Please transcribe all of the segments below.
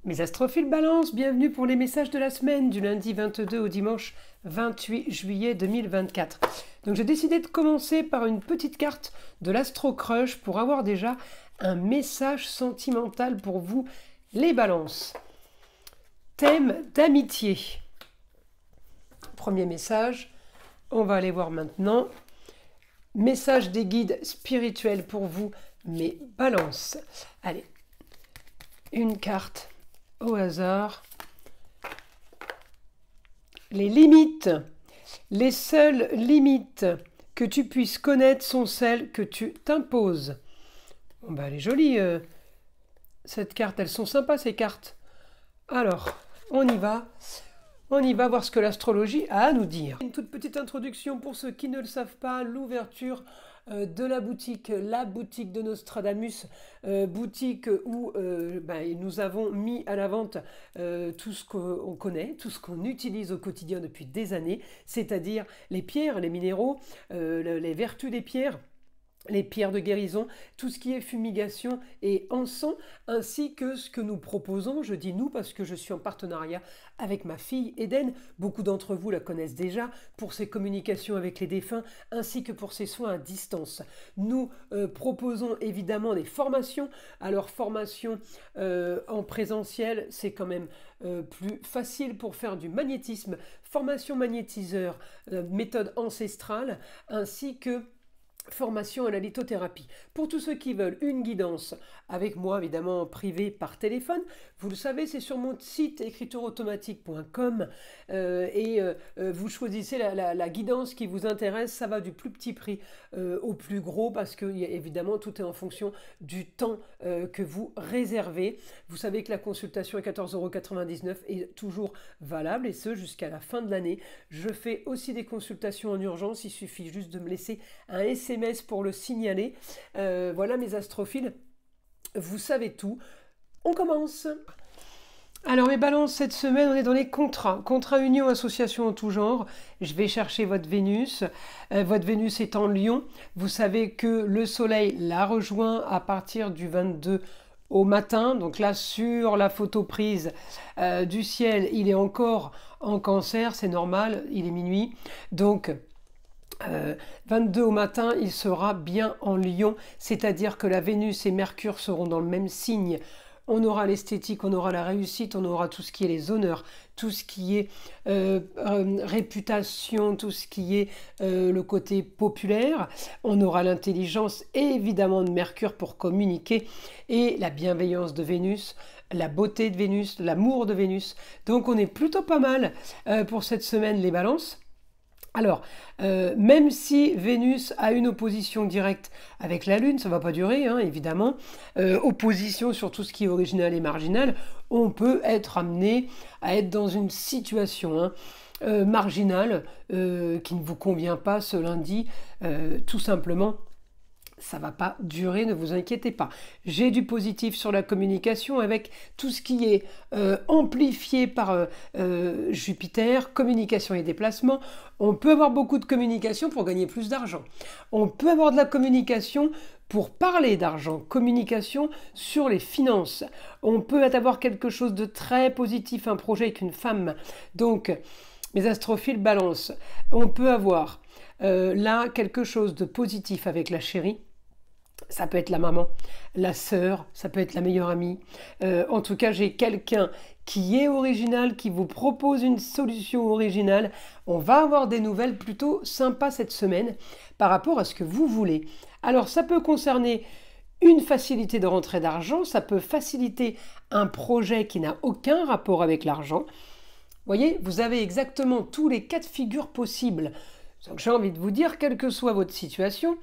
Mes astrophiles Balance, bienvenue pour les messages de la semaine du lundi 22 au dimanche 28 juillet 2024. Donc j'ai décidé de commencer par une petite carte de l'Astro Crush pour avoir déjà un message sentimental pour vous, les balances. Thème d'amitié. Premier message, on va aller voir maintenant. Message des guides spirituels pour vous, mes balances. Allez, une carte au hasard. Les limites. Les seules limites que tu puisses connaître sont celles que tu t'imposes. Bon, bah, elle est jolie, cette carte. Elles sont sympas, ces cartes. Alors, on y va. On y va voir ce que l'astrologie a à nous dire. Une toute petite introduction pour ceux qui ne le savent pas, l'ouverture de la boutique de Nostradamus, boutique où nous avons mis à la vente tout ce qu'on connaît, tout ce qu'on utilise au quotidien depuis des années, c'est-à-dire les pierres, les minéraux, les vertus des pierres, les pierres de guérison, tout ce qui est fumigation et encens, ainsi que ce que nous proposons, je dis nous parce que je suis en partenariat avec ma fille Eden, beaucoup d'entre vous la connaissent déjà, pour ses communications avec les défunts, ainsi que pour ses soins à distance. Nous proposons évidemment des formations, alors formation en présentiel, c'est quand même plus facile pour faire du magnétisme, formation magnétiseur, méthode ancestrale, ainsi que formation à la lithothérapie. Pour tous ceux qui veulent une guidance avec moi, évidemment privée par téléphone, vous le savez, c'est sur mon site écritureautomatique.com vous choisissez la guidance qui vous intéresse. Ça va du plus petit prix au plus gros parce que évidemment tout est en fonction du temps que vous réservez. Vous savez que la consultation à 14,99 € est toujours valable et ce jusqu'à la fin de l'année. Je fais aussi des consultations en urgence, il suffit juste de me laisser un SMS pour le signaler. Voilà mes astrophiles, vous savez tout. On commence. Alors mes balances, cette semaine, on est dans les contrats. Contrat union, association en tout genre. Je vais chercher votre Vénus. Votre Vénus est en Lion. Vous savez que le Soleil la rejoint à partir du 22 au matin. Donc là, sur la photo prise du ciel, il est encore en Cancer. C'est normal, il est minuit. Donc 22 au matin, il sera bien en Lion, c'est-à-dire que la Vénus et Mercure seront dans le même signe. On aura l'esthétique, on aura la réussite, on aura tout ce qui est les honneurs, tout ce qui est réputation, tout ce qui est le côté populaire. On aura l'intelligence évidemment de Mercure pour communiquer et la bienveillance de Vénus, la beauté de Vénus, l'amour de Vénus. Donc on est plutôt pas mal pour cette semaine les balances. Alors, même si Vénus a une opposition directe avec la Lune, ça ne va pas durer, hein, évidemment, opposition sur tout ce qui est original et marginal, on peut être amené à être dans une situation marginale qui ne vous convient pas ce lundi, tout simplement. Ça ne va pas durer, ne vous inquiétez pas. J'ai du positif sur la communication avec tout ce qui est amplifié par Jupiter, communication et déplacement. On peut avoir beaucoup de communication pour gagner plus d'argent. On peut avoir de la communication pour parler d'argent, communication sur les finances. On peut avoir quelque chose de très positif, un projet avec une femme. Donc, mes astrophiles balance. On peut avoir là quelque chose de positif avec la chérie. Ça peut être la maman, la sœur, ça peut être la meilleure amie. En tout cas, j'ai quelqu'un qui est original, qui vous propose une solution originale. On va avoir des nouvelles plutôt sympas cette semaine par rapport à ce que vous voulez. Alors, ça peut concerner une facilité de rentrée d'argent, ça peut faciliter un projet qui n'a aucun rapport avec l'argent. Vous voyez, vous avez exactement tous les cas de figure possibles. Donc, j'ai envie de vous dire, quelle que soit votre situation,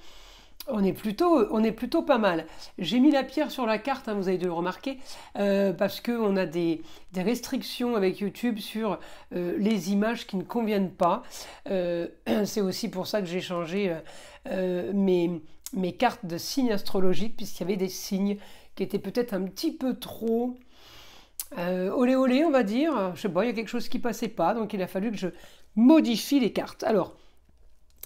on est plutôt pas mal. J'ai mis la pierre sur la carte, hein, vous avez dû le remarquer, parce qu'on a des restrictions avec YouTube sur les images qui ne conviennent pas. C'est aussi pour ça que j'ai changé mes cartes de signes astrologiques, puisqu'il y avait des signes qui étaient peut-être un petit peu trop olé olé, on va dire. Je sais pas, il y a quelque chose qui passait pas, donc il a fallu que je modifie les cartes. Alors,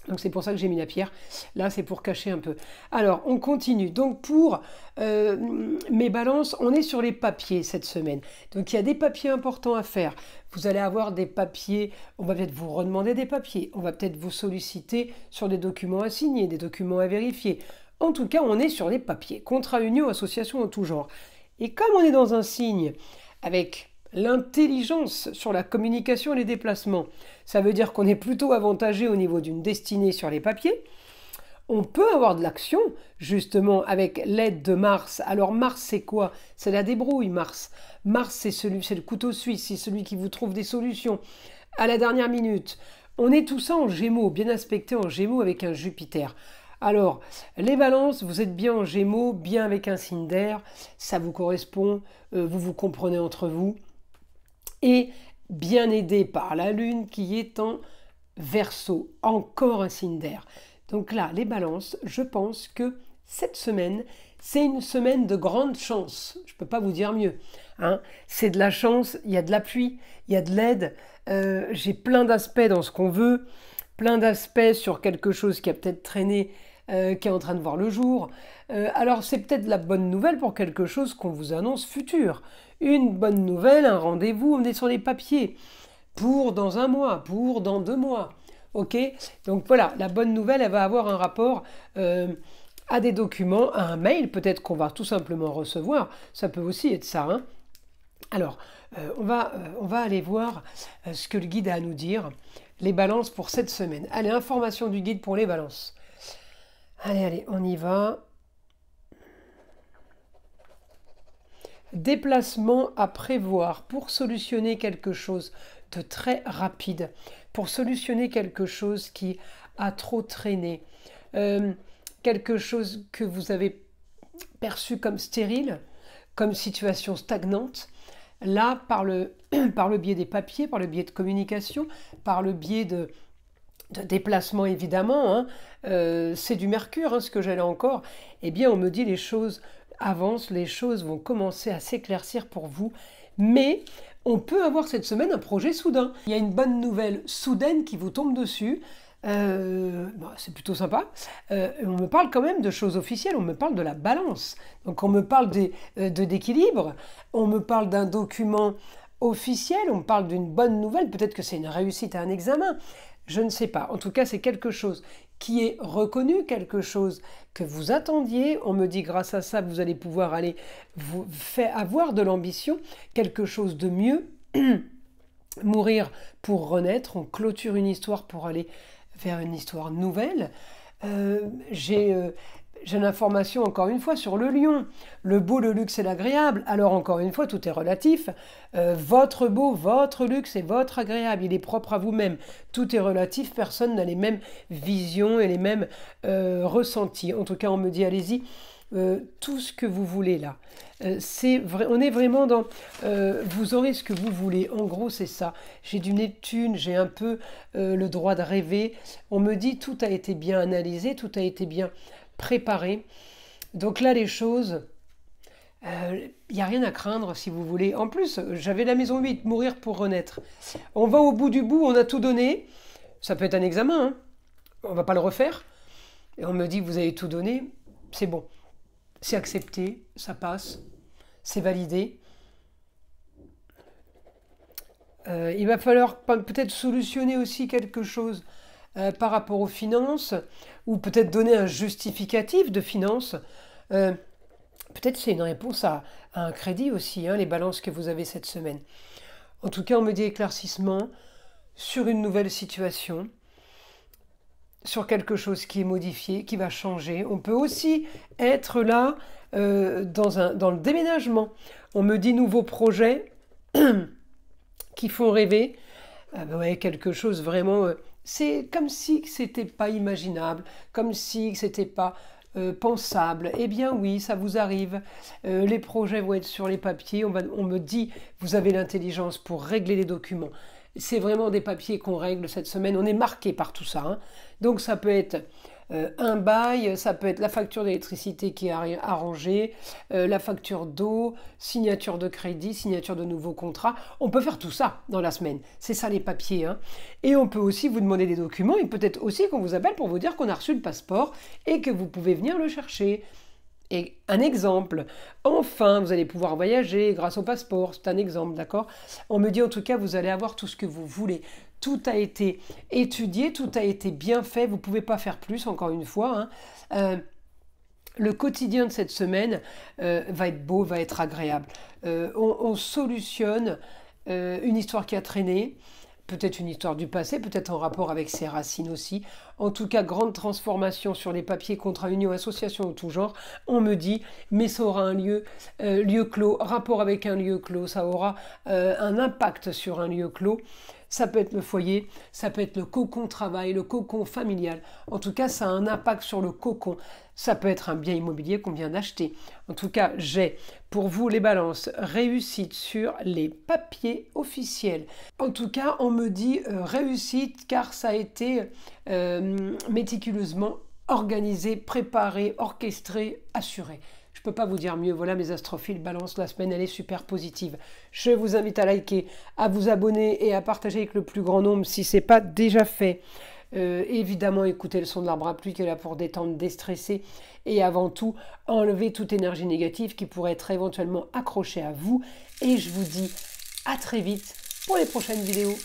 Donc c'est pour ça que j'ai mis la pierre. Là, c'est pour cacher un peu. Alors, on continue. Donc pour mes balances, on est sur les papiers cette semaine. Donc il y a des papiers importants à faire. Vous allez avoir des papiers, on va peut-être vous redemander des papiers. On va peut-être vous solliciter sur des documents à signer, des documents à vérifier. En tout cas, on est sur les papiers. Contrat, union, association en tout genre. Et comme on est dans un signe avec l'intelligence sur la communication et les déplacements, ça veut dire qu'on est plutôt avantagé au niveau d'une destinée sur les papiers. On peut avoir de l'action, justement, avec l'aide de Mars. Alors Mars, c'est quoi? C'est la débrouille, Mars. Mars, c'est le couteau suisse, c'est celui qui vous trouve des solutions à la dernière minute. On est tout ça en Gémeaux, bien aspecté en Gémeaux avec un Jupiter. Alors, les balances, vous êtes bien en Gémeaux, bien avec un signe d'air, ça vous correspond, vous vous comprenez entre vous. Et bien aidé par la Lune qui est en Verseau, encore un signe d'air. Donc là, les balances, je pense que cette semaine, c'est une semaine de grande chance. Je ne peux pas vous dire mieux. Hein. C'est de la chance, il y a de l'appui, il y a de l'aide. J'ai plein d'aspects dans ce qu'on veut, plein d'aspects sur quelque chose qui a peut-être traîné, qui est en train de voir le jour. Alors c'est peut-être la bonne nouvelle pour quelque chose qu'on vous annonce futur. Une bonne nouvelle, un rendez-vous, on est sur les papiers. Pour dans un mois, pour dans 2 mois. Ok? Donc voilà, la bonne nouvelle, elle va avoir un rapport à des documents, à un mail, peut-être qu'on va tout simplement recevoir. Ça peut aussi être ça. Hein. Alors, on va aller voir ce que le guide a à nous dire. Les balances pour cette semaine. Allez, information du guide pour les balances. Allez, on y va. Déplacement à prévoir pour solutionner quelque chose de très rapide, pour solutionner quelque chose qui a trop traîné, quelque chose que vous avez perçu comme stérile, comme situation stagnante. Là, par le biais des papiers, par le biais de communication, par le biais de déplacement évidemment, hein, c'est du mercure, hein, ce que j'allais encore, eh bien on me dit les choses avance, les choses vont commencer à s'éclaircir pour vous, mais on peut avoir cette semaine un projet soudain. Il y a une bonne nouvelle soudaine qui vous tombe dessus, c'est plutôt sympa. On me parle quand même de choses officielles, on me parle de la balance, donc on me parle d'équilibre, on me parle d'un document officiel, on me parle d'une bonne nouvelle, peut-être que c'est une réussite à un examen, je ne sais pas. En tout cas, c'est quelque chose qui est reconnu, quelque chose que vous attendiez. On me dit grâce à ça, vous allez pouvoir aller vous faire avoir de l'ambition, quelque chose de mieux. Mourir pour renaître, on clôture une histoire pour aller vers une histoire nouvelle. J'ai l'information encore une fois sur le lion. Le beau, le luxe et l'agréable. Alors encore une fois, tout est relatif. Votre beau, votre luxe et votre agréable, il est propre à vous-même. Tout est relatif, personne n'a les mêmes visions et les mêmes ressentis. En tout cas, on me dit, allez-y, tout ce que vous voulez là. C'est vrai, on est vraiment dans vous aurez ce que vous voulez. En gros, c'est ça. J'ai du Neptune, j'ai un peu le droit de rêver. On me dit, tout a été bien analysé, tout a été bien préparé. Donc là, les choses, il n'y a rien à craindre si vous voulez. En plus, j'avais la maison 8, mourir pour renaître. On va au bout du bout, on a tout donné. Ça peut être un examen, hein. On ne va pas le refaire. Et on me dit, vous avez tout donné, c'est bon. C'est accepté, ça passe, c'est validé. Il va falloir peut-être solutionner aussi quelque chose par rapport aux finances, ou peut-être donner un justificatif de finances. Peut-être c'est une réponse à un crédit aussi, hein, les balances que vous avez cette semaine. En tout cas, on me dit éclaircissement sur une nouvelle situation, sur quelque chose qui est modifié, qui va changer. On peut aussi être là dans le déménagement. On me dit nouveaux projets qui font rêver. Ouais, quelque chose vraiment... c'est comme si c'était pas imaginable, comme si c'était pas pensable. Eh bien oui, ça vous arrive. Les projets vont être sur les papiers. On me dit, vous avez l'intelligence pour régler les documents. C'est vraiment des papiers qu'on règle cette semaine. On est marqué par tout ça. Hein. Donc ça peut être un bail, ça peut être la facture d'électricité qui est arrangée, la facture d'eau, signature de crédit, signature de nouveaux contrats. On peut faire tout ça dans la semaine. C'est ça les papiers, hein. Et on peut aussi vous demander des documents et peut-être aussi qu'on vous appelle pour vous dire qu'on a reçu le passeport et que vous pouvez venir le chercher. Et un exemple, enfin, vous allez pouvoir voyager grâce au passeport, c'est un exemple, d'accord? On me dit en tout cas, vous allez avoir tout ce que vous voulez. Tout a été étudié, tout a été bien fait, vous ne pouvez pas faire plus, encore une fois, hein. Le quotidien de cette semaine va être beau, va être agréable. On solutionne une histoire qui a traîné, peut-être une histoire du passé, peut-être en rapport avec ses racines aussi. En tout cas, grande transformation sur les papiers, contrats, unions, associations de tout genre. On me dit, mais ça aura un lieu clos, rapport avec un lieu clos, ça aura un impact sur un lieu clos. Ça peut être le foyer, ça peut être le cocon travail, le cocon familial. En tout cas, ça a un impact sur le cocon. Ça peut être un bien immobilier qu'on vient d'acheter. En tout cas, j'ai pour vous les balances réussite sur les papiers officiels. En tout cas, on me dit réussite car ça a été méticuleusement organisé, préparé, orchestré, assuré. Je ne peux pas vous dire mieux. Voilà mes astrophiles balance. La semaine, elle est super positive. Je vous invite à liker, à vous abonner et à partager avec le plus grand nombre si ce n'est pas déjà fait. Évidemment, écoutez le son de l'arbre à pluie qui est là pour détendre, déstresser et avant tout, enlever toute énergie négative qui pourrait être éventuellement accrochée à vous. Et je vous dis à très vite pour les prochaines vidéos.